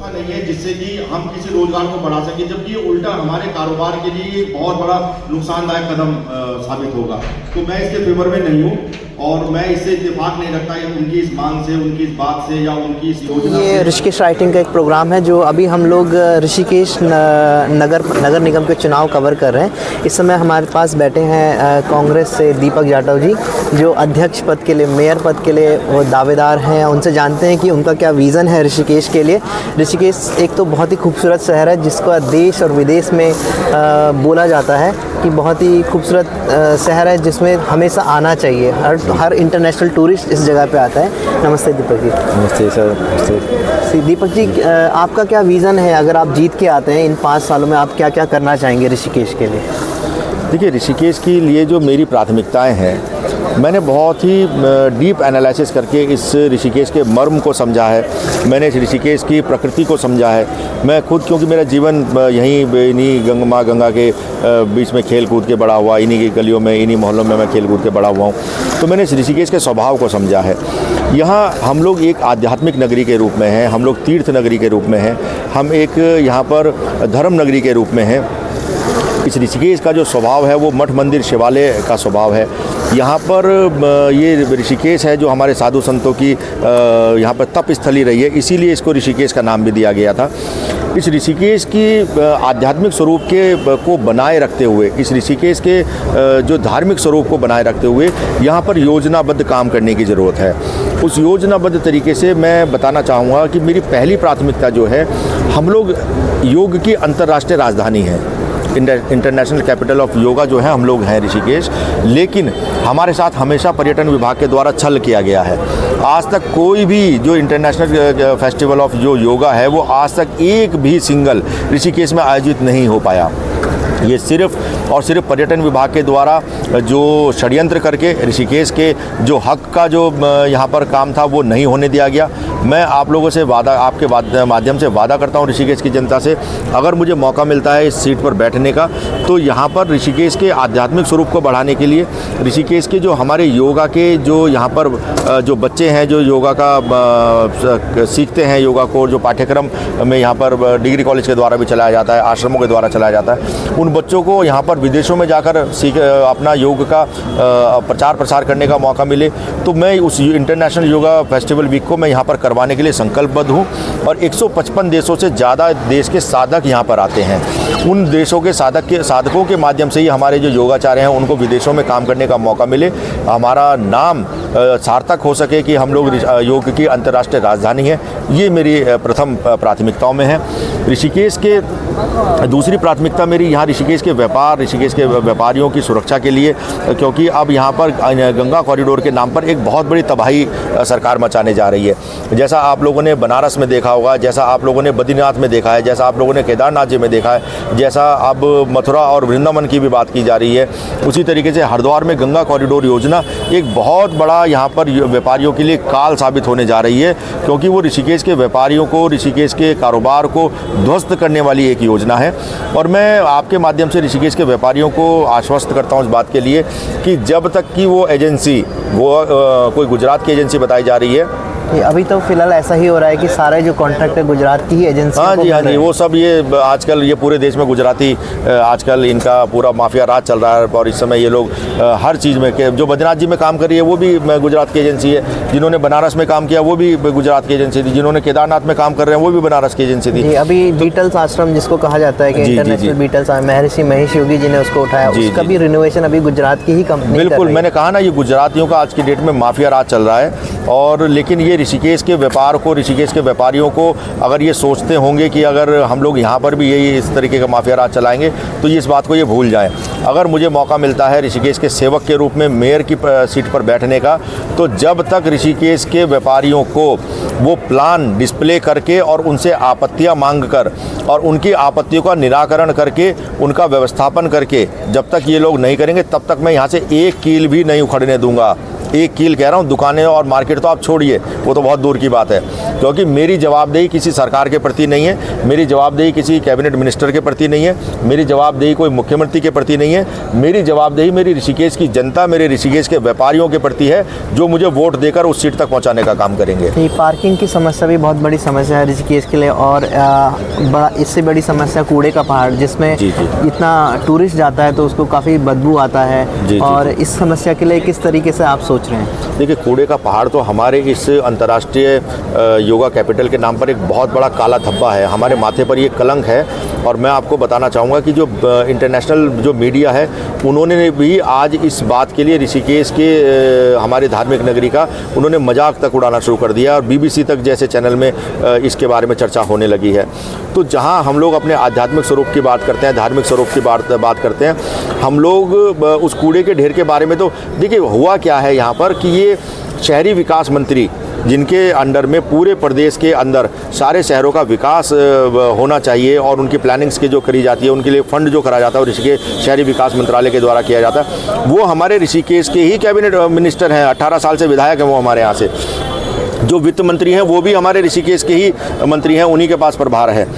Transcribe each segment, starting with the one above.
व्यवस्था नहीं है जिससे कि हम किसी रोजगार को बढ़ा सकें, जबकि उल्टा हमारे कारोबार के लिए एक बहुत बड़ा नुकसानदायक कदम साबित होगा। तो मैं इसके फेवर में नहीं हूँ और मैं इससे इत्तेफाक नहीं रखता है उनकी इस मांग से, उनकी इस बात से या उनकी इस योजना से। ये ऋषिकेश राइटिंग का एक प्रोग्राम है जो अभी हम लोग ऋषिकेश नगर निगम के चुनाव कवर कर रहे हैं। इस समय हमारे पास बैठे हैं कांग्रेस से दीपक जाटव जी, जो अध्यक्ष पद के लिए, मेयर पद के लिए वो दावेदार हैं। उनसे जानते हैं कि उनका क्या विज़न है ऋषिकेश के लिए। ऋषिकेश एक तो बहुत ही खूबसूरत शहर है जिसको देश और विदेश में बोला जाता है कि बहुत ही खूबसूरत शहर है जिसमें हमेशा आना चाहिए। हर इंटरनेशनल टूरिस्ट इस जगह पे आता है। नमस्ते दीपक जी। नमस्ते सर। नमस्ते दीपक जी, आपका क्या विज़न है? अगर आप जीत के आते हैं इन 5 सालों में, आप क्या क्या करना चाहेंगे ऋषिकेश के लिए? देखिए, ऋषिकेश के लिए जो मेरी प्राथमिकताएं हैं, मैंने बहुत ही डीप एनालिसिस करके इस ऋषिकेश के मर्म को समझा है। मैंने इस ऋषिकेश की प्रकृति को समझा है। मैं खुद, क्योंकि मेरा जीवन यहीं इन्हीं माँ गंगा के बीच में खेल कूद के बड़ा हुआ, इन्हीं की गलियों में, इन्हीं मोहल्लों में मैं खेल कूद के बड़ा हुआ हूँ। तो मैंने इस ऋषिकेश के स्वभाव को समझा है। यहाँ हम लोग एक आध्यात्मिक नगरी के रूप में हैं, हम लोग तीर्थ नगरी के रूप में हैं, हम एक यहाँ पर धर्म नगरी के रूप में हैं। इस ऋषिकेश का जो स्वभाव है वो मठ मंदिर शिवालय का स्वभाव है। यहाँ पर ये ऋषिकेश है जो हमारे साधु संतों की यहाँ पर तप स्थली रही है, इसीलिए इसको ऋषिकेश का नाम भी दिया गया था। इस ऋषिकेश की आध्यात्मिक स्वरूप को बनाए रखते हुए, इस ऋषिकेश के जो धार्मिक स्वरूप को बनाए रखते हुए यहाँ पर योजनाबद्ध काम करने की ज़रूरत है। उस योजनाबद्ध तरीके से मैं बताना चाहूँगा कि मेरी पहली प्राथमिकता जो है, हम लोग योग की अंतर्राष्ट्रीय राजधानी है, इंटरनेशनल कैपिटल ऑफ योगा जो है हम लोग हैं ऋषिकेश। लेकिन हमारे साथ हमेशा पर्यटन विभाग के द्वारा छल किया गया है। आज तक कोई भी जो इंटरनेशनल फेस्टिवल ऑफ जो योगा है वो आज तक एक भी सिंगल ऋषिकेश में आयोजित नहीं हो पाया। ये सिर्फ और सिर्फ पर्यटन विभाग के द्वारा जो षड्यंत्र करके ऋषिकेश के जो हक का जो यहाँ पर काम था वो नहीं होने दिया गया। मैं आप लोगों से आपके माध्यम से वादा करता हूँ ऋषिकेश की जनता से, अगर मुझे मौका मिलता है इस सीट पर बैठने का, तो यहाँ पर ऋषिकेश के आध्यात्मिक स्वरूप को बढ़ाने के लिए, ऋषिकेश के जो हमारे योगा के जो यहाँ पर जो बच्चे हैं जो योगा का सीखते हैं, योगा को जो पाठ्यक्रम में यहाँ पर डिग्री कॉलेज के द्वारा भी चलाया जाता है, आश्रमों के द्वारा चलाया जाता है, उन बच्चों को यहाँ पर विदेशों में जाकर अपना योग का प्रचार प्रसार करने का मौका मिले, तो मैं उस इंटरनेशनल योगा फेस्टिवल वीक को मैं यहाँ पर करवाने के लिए संकल्पबद्ध हूँ। और 155 देशों से ज़्यादा देश के साधक यहाँ पर आते हैं। उन देशों के साधकों के माध्यम से ही हमारे जो योगाचार्य हैं उनको विदेशों में काम करने का मौका मिले, हमारा नाम सार्थक हो सके कि हम लोग योग की अंतर्राष्ट्रीय राजधानी है। ये मेरी प्रथम प्राथमिकताओं में है। ऋषिकेश के दूसरी प्राथमिकता मेरी यहाँ ऋषिकेश के व्यापारियों की सुरक्षा के लिए, क्योंकि अब यहाँ पर गंगा कॉरिडोर के नाम पर एक बहुत बड़ी तबाही सरकार मचाने जा रही है। जैसा आप लोगों ने बनारस में देखा होगा, जैसा आप लोगों ने बद्रीनाथ में देखा है, जैसा आप लोगों ने केदारनाथ जी में देखा है, जैसा अब मथुरा और वृंदावन की भी बात की जा रही है, उसी तरीके से हरिद्वार में गंगा कॉरिडोर योजना एक बहुत बड़ा यहाँ पर व्यापारियों के लिए काल साबित होने जा रही है, क्योंकि वो ऋषिकेश के व्यापारियों को, ऋषिकेश के कारोबार को ध्वस्त करने वाली एक योजना है। और मैं आपके माध्यम से ऋषिकेश के व्यापारियों को आश्वस्त करता हूँ इस बात के लिए कि जब तक कि वो एजेंसी कोई गुजरात की एजेंसी बताई जा रही है, अभी तो फिलहाल ऐसा ही हो रहा है कि सारे जो कॉन्ट्रैक्ट है गुजरात की ही एजेंसी। हाँ जी, वो सब ये आजकल ये पूरे देश में गुजराती आजकल इनका पूरा माफिया राज चल रहा है। और इस समय ये लोग हर चीज़ में, जो बद्रीनाथ जी में काम कर रही है वो भी गुजरात की एजेंसी है, जिन्होंने बनारस में काम किया वो भी गुजरात की एजेंसी थी, जिन्होंने केदारनाथ में काम कर रहे हैं वो भी बनारस की एजेंसी थी। अभी बीटल्स आश्रम जिसको कहा जाता है कि इंटरनेशनल बीटल्स, महर्षि महेश योगी जी ने उसको उठाया, उसका भी रिनोवेशन अभी गुजरात की ही कंपनी। बिल्कुल, मैंने कहा ना, ये गुजरातियों का आज की डेट में माफिया राज चल रहा है। और लेकिन ये ऋषिकेश के व्यापार को, ऋषिकेश के व्यापारियों को अगर ये सोचते होंगे कि अगर हम लोग यहाँ पर भी यही इस तरीके का माफिया राज चलाएंगे, तो ये इस बात को ये भूल जाएं। अगर मुझे मौका मिलता है ऋषिकेश के सेवक के रूप में मेयर की सीट पर बैठने का, तो जब तक ऋषिकेश के व्यापारियों को वो प्लान डिस्प्ले करके और उनसे आपत्तियाँ मांग कर और उनकी आपत्तियों का निराकरण करके, उनका व्यवस्थापन करके, जब तक ये लोग नहीं करेंगे, तब तक मैं यहाँ से एक कील भी नहीं उखड़ने दूंगा। एक कील कह रहा हूँ, दुकानें और मार्केट तो आप छोड़िए, वो तो बहुत दूर की बात है, क्योंकि मेरी जवाबदेही किसी सरकार के प्रति नहीं है, मेरी जवाबदेही किसी कैबिनेट मिनिस्टर के प्रति नहीं है, मेरी जवाबदेही कोई मुख्यमंत्री के प्रति नहीं है, मेरी जवाबदेही मेरी ऋषिकेश की जनता, मेरे ऋषिकेश के व्यापारियों के प्रति है, जो मुझे वोट देकर उस सीट तक पहुँचाने का काम करेंगे। ये पार्किंग की समस्या भी बहुत बड़ी समस्या है ऋषिकेश के लिए, और इससे बड़ी समस्या कूड़े का पहाड़, जिसमें इतना टूरिस्ट जाता है तो उसको काफ़ी बदबू आता है। और इस समस्या के लिए किस तरीके से आप सोच रहे हैं? देखिए, कूड़े का पहाड़ तो हमारे इस अंतर्राष्ट्रीय योगा कैपिटल के नाम पर एक बहुत बड़ा काला धब्बा है, हमारे माथे पर ये कलंक है। और मैं आपको बताना चाहूँगा कि जो इंटरनेशनल जो मीडिया है, उन्होंने भी आज इस बात के लिए ऋषिकेश के हमारे धार्मिक नगरी का उन्होंने मजाक तक उड़ाना शुरू कर दिया, और BBC तक जैसे चैनल में इसके बारे में चर्चा होने लगी है। तो जहाँ हम लोग अपने आध्यात्मिक स्वरूप की बात करते हैं, धार्मिक स्वरूप की बात करते हैं, हम लोग उस कूड़े के ढेर के बारे में, तो देखिए हुआ क्या है यहाँ पर कि ये शहरी विकास मंत्री, जिनके अंडर में पूरे प्रदेश के अंदर सारे शहरों का विकास होना चाहिए और उनकी प्लानिंग्स की जो करी जाती है, उनके लिए फंड जो करा जाता है, और ऋषिकेश शहरी विकास मंत्रालय के द्वारा किया जाता है, वो हमारे ऋषिकेश के ही कैबिनेट मिनिस्टर हैं। 18 साल से विधायक हैं वो हमारे यहाँ से। जो वित्त मंत्री हैं वो भी हमारे ऋषिकेश के ही मंत्री हैं, उन्हीं के पास प्रभार है।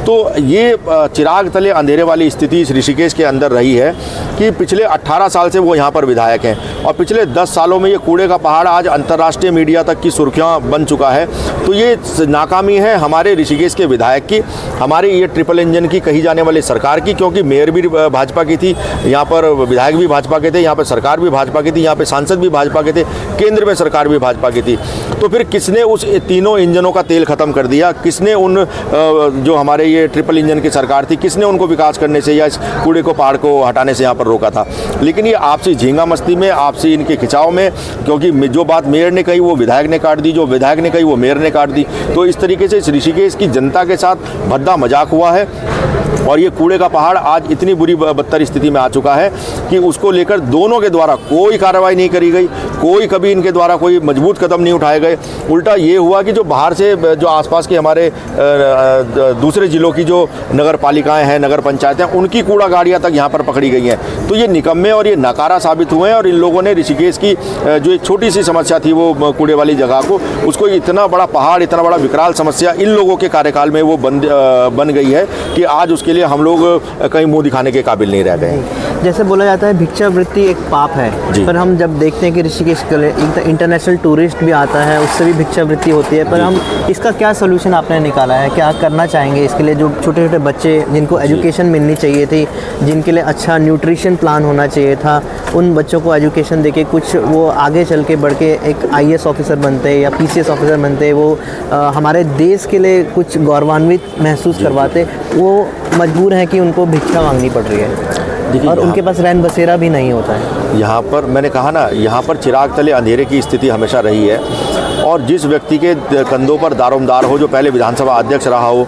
तो ये चिराग तले अंधेरे वाली स्थिति इस ऋषिकेश के अंदर रही है कि पिछले 18 साल से वो यहाँ पर विधायक हैं, और पिछले 10 सालों में ये कूड़े का पहाड़ आज अंतर्राष्ट्रीय मीडिया तक की सुर्खियाँ बन चुका है। तो ये नाकामी है हमारे ऋषिकेश के विधायक की, हमारी ये ट्रिपल इंजन की कही जाने वाली सरकार की, क्योंकि मेयर भी भाजपा की थी, यहाँ पर विधायक भी भाजपा के थे, यहाँ पर सरकार भी भाजपा की थी, यहाँ पर सांसद भी भाजपा के थे, केंद्र में सरकार भी भाजपा की थी। तो फिर किसने उस तीनों इंजनों का तेल ख़त्म कर दिया? किसने उन जो हमारे ये ट्रिपल इंजन की सरकार थी, किसने उनको विकास करने से या इस कूड़े को पहाड़ को हटाने से यहाँ पर रोका था? लेकिन ये आपसी झींगा मस्ती में, आपसी इनके खिंचाव में, क्योंकि जो बात मेयर ने कही वो विधायक ने काट दी, जो विधायक ने कही वो मेयर ने काट दी। तो इस तरीके से इस ऋषिकेश की जनता के साथ भद्दा मजाक हुआ है, और ये कूड़े का पहाड़ आज इतनी बुरी बदतर स्थिति में आ चुका है कि उसको लेकर दोनों के द्वारा कोई कार्रवाई नहीं करी गई, कोई कभी इनके द्वारा कोई मजबूत कदम नहीं उठाए गए। उल्टा ये हुआ कि जो बाहर से जो आसपास के हमारे दूसरे ज़िलों की जो नगर पालिकाएँ हैं, नगर पंचायतें हैं, उनकी कूड़ा गाड़ियाँ तक यहाँ पर पकड़ी गई हैं। तो ये निकम्मे और ये नकारा साबित हुए हैं, और इन लोगों ने ऋषिकेश की जो एक छोटी सी समस्या थी वो कूड़े वाली जगह को, उसको इतना बड़ा पहाड़, इतना बड़ा विकराल समस्या इन लोगों के कार्यकाल में वो बन गई है कि आज उसके लिए हम लोग कहीं मुंह दिखाने के काबिल नहीं रह गए। जैसे बोला जाता है भिक्षावृत्ति एक पाप है, पर हम जब देखते हैं कि ऋषिकेश के लिए इंटरनेशनल टूरिस्ट भी आता है, उससे भी भिक्षावृत्ति होती है, पर हम इसका क्या सोल्यूशन आपने निकाला है? क्या करना चाहेंगे इसके लिए? जो छोटे छोटे बच्चे जिनको एजुकेशन मिलनी चाहिए थी, जिनके लिए अच्छा न्यूट्रिशन प्लान होना चाहिए था, उन बच्चों को एजुकेशन देके कुछ वो आगे चल के बढ़ के एक IAS ऑफिसर बनते या PCS ऑफिसर बनते, वो हमारे देश के लिए कुछ गौरवान्वित महसूस करवाते, वो मजबूर हैं कि उनको भिक्षा मांगनी पड़ रही है, और उनके पास रैन बसेरा भी नहीं होता है। यहाँ पर मैंने कहा ना, यहाँ पर चिराग तले अंधेरे की स्थिति हमेशा रही है, और जिस व्यक्ति के कंधों पर दारोमदार हो, जो पहले विधानसभा अध्यक्ष रहा हो,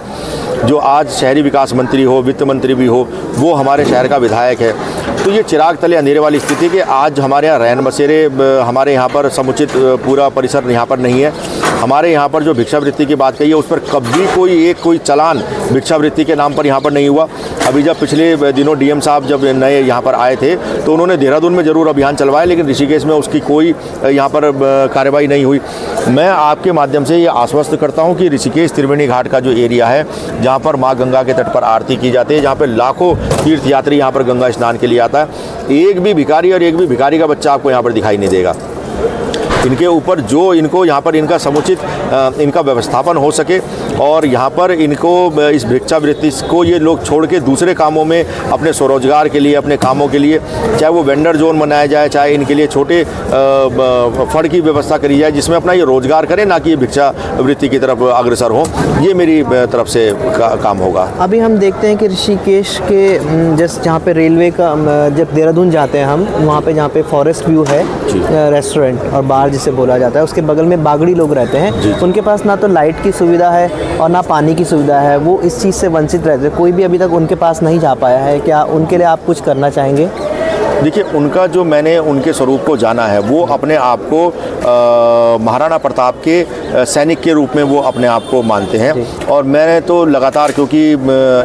जो आज शहरी विकास मंत्री हो, वित्त मंत्री भी हो, वो हमारे शहर का विधायक है। तो ये चिराग तले अंधेरे वाली स्थिति कि आज हमारे यहाँ रैन बसेरे, हमारे यहाँ पर समुचित पूरा परिसर यहाँ पर नहीं है। हमारे यहाँ पर जो भिक्षावृत्ति की बात कही है, उस पर कभी कोई चलान भिक्षावृत्ति के नाम पर यहाँ पर नहीं हुआ। अभी जब पिछले दिनों DM साहब जब नए यहाँ पर आए थे, तो उन्होंने देहरादून में ज़रूर अभियान चलवाया, लेकिन ऋषिकेश में उसकी कोई यहाँ पर कार्रवाई नहीं हुई। मैं आपके माध्यम से ये आश्वस्त करता हूँ कि ऋषिकेश त्रिवेणी घाट का जो एरिया है, जहाँ पर माँ गंगा के तट पर आरती की जाती है, जहाँ पर लाखों तीर्थयात्री यहाँ पर गंगा स्नान के लिए आता है, एक भी भिखारी और एक भी भिखारी का बच्चा आपको यहाँ पर दिखाई नहीं देगा। इनके ऊपर जो इनको यहाँ पर इनका समुचित इनका व्यवस्थापन हो सके, और यहाँ पर इनको इस भिक्षावृत्ति को ये लोग छोड़ के दूसरे कामों में अपने स्वरोजगार के लिए, अपने कामों के लिए, चाहे वो वेंडर जोन बनाया जाए, चाहे इनके लिए छोटे फंड की व्यवस्था करी जाए, जिसमें अपना ये रोजगार करें, ना कि ये भिक्षावृत्ति की तरफ अग्रसर हो। ये मेरी तरफ से काम होगा। अभी हम देखते हैं कि ऋषिकेश के जैसे जहाँ पे रेलवे का, जब देहरादून जाते हैं हम, वहाँ पे जहाँ पे फॉरेस्ट व्यू है, रेस्टोरेंट और बार जिसे बोला जाता है, उसके बगल में बागड़ी लोग रहते हैं। उनके पास ना तो लाइट की सुविधा है और ना पानी की सुविधा है, वो इस चीज़ से वंचित रहते हैं। कोई भी अभी तक उनके पास नहीं जा पाया है। क्या उनके लिए आप कुछ करना चाहेंगे? देखिए, उनका जो मैंने उनके स्वरूप को जाना है, वो अपने आप को महाराणा प्रताप के सैनिक के रूप में वो अपने आप को मानते हैं। और मैंने तो लगातार, क्योंकि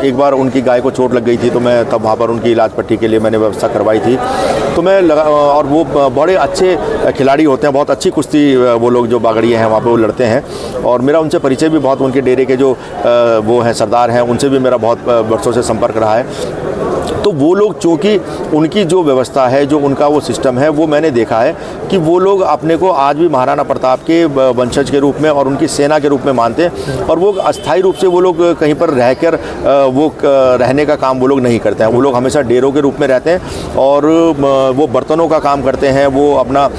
एक बार उनकी गाय को चोट लग गई थी, तो मैं तब वहाँ पर उनकी इलाज पट्टी के लिए मैंने व्यवस्था करवाई थी। तो मैं और वो बड़े अच्छे खिलाड़ी होते हैं, बहुत अच्छी कुश्ती वो लोग जो बागड़िए हैं वहाँ पे वो लड़ते हैं। और मेरा उनसे परिचय भी बहुत, उनके डेरे के जो वो हैं सरदार हैं, उनसे भी मेरा बहुत वर्षों से संपर्क रहा है। तो वो लोग, चूँकि उनकी जो व्यवस्था है, जो उनका वो सिस्टम है, वो मैंने देखा है कि वो लोग अपने को आज भी महाराणा प्रताप के वंशज के रूप में और उनकी सेना के रूप में मानते हैं। और वो अस्थायी रूप से वो लोग कहीं पर रहकर वो रहने का काम वो लोग नहीं करते हैं। वो लोग हमेशा डेरों के रूप में रहते हैं और वो बर्तनों का काम करते हैं, वो अपना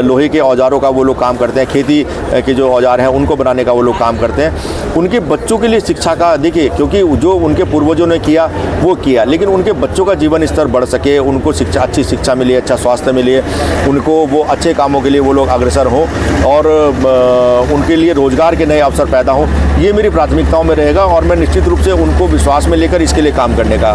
लोहे के औजारों का वो लोग काम करते हैं, खेती के जो औजार हैं उनको बनाने का वो लोग काम करते हैं। उनके बच्चों के लिए शिक्षा का, देखिए, क्योंकि जो उनके पूर्वजों ने किया वो किया, लेकिन उनके बच्चों का जीवन स्तर बढ़ सके, उनको शिक्षा, अच्छी शिक्षा मिले, अच्छा स्वास्थ्य मिले, उनको वो अच्छे कामों के लिए वो लोग अग्रसर हों और उनके लिए रोजगार के नए अवसर पैदा हों, ये मेरी प्राथमिकताओं में रहेगा। और मैं निश्चित रूप से उनको विश्वास में लेकर इसके लिए काम करने का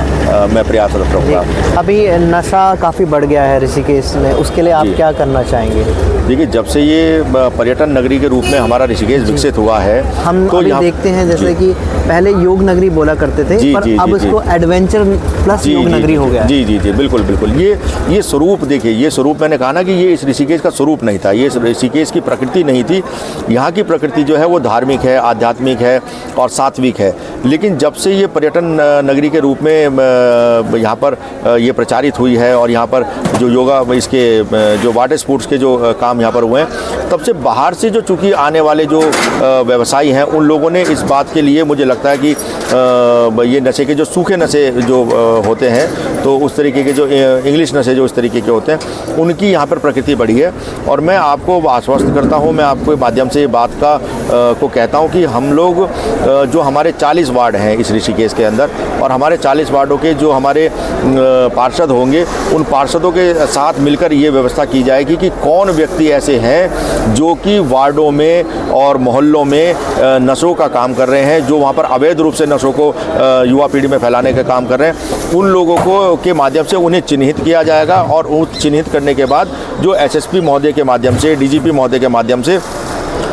मैं प्रयासरत रहूँगा। अभी नशा काफ़ी बढ़ गया है ऋषिकेश में, उसके लिए आप क्या करना चाहेंगे? देखिए, जब से ये पर्यटन नगरी के रूप में हमारा ऋषिकेश विकसित हुआ है, हम तो अभी देखते हैं जैसे कि पहले योग नगरी बोला करते थे, पर अब इसको एडवेंचर प्लस योग नगरी हो गया। जी जी जी, बिल्कुल बिल्कुल। ये स्वरूप, देखिए, ये स्वरूप मैंने कहा ना कि ये इस ऋषिकेश का स्वरूप नहीं था, ये ऋषिकेश की प्रकृति नहीं थी। यहाँ की प्रकृति जो है वो धार्मिक है, आध्यात्मिक है और सात्विक है। लेकिन जब से ये पर्यटन नगरी के रूप में यहाँ पर ये प्रचारित हुई है और यहाँ पर जो योगा, इसके जो वाटर स्पोर्ट्स के जो काम यहाँ पर हुए हैं, तब से बाहर से जो चूँकि आने वाले जो व्यवसायी हैं, उन लोगों ने इस बात के लिए, मुझे लगता है कि ये नशे के जो सूखे नशे जो होते हैं, तो उस तरीके के जो इंग्लिश नशे जो इस तरीके के होते हैं, उनकी यहाँ पर प्रकृति बढ़ी है। और मैं आपको आश्वस्त करता हूँ, मैं आपके माध्यम से ये बात को कहता हूँ कि हम लोग जो हमारे 40 वार्ड हैं इस ऋषिकेश के अंदर, और हमारे 40 वार्डों के जो हमारे पार्षद होंगे, उन पार्षदों के साथ मिलकर ये व्यवस्था की जाएगी कि कौन व्यक्ति ऐसे हैं जो कि वार्डों में और मोहल्लों में नशों का काम कर रहे हैं, जो वहाँ पर अवैध रूप से नशों को युवा पीढ़ी में फैलाने का काम कर रहे हैं। उन लोगों को के माध्यम से उन्हें चिन्हित किया जाएगा और उस चिन्हित करने के बाद जो एसएसपी महोदय के माध्यम से, डीजीपी महोदय के माध्यम से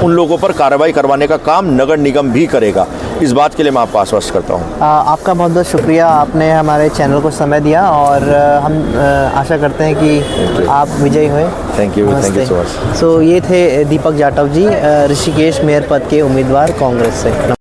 उन लोगों पर कार्रवाई करवाने का काम नगर निगम भी करेगा। इस बात के लिए मैं आपको आश्वस्त करता हूँ। आपका बहुत बहुत शुक्रिया, आपने हमारे चैनल को समय दिया और हम आशा करते हैं कि आप विजयी हुए। Thank you so much. So ये थे दीपक जाटव जी, ऋषिकेश मेयर पद के उम्मीदवार कांग्रेस से।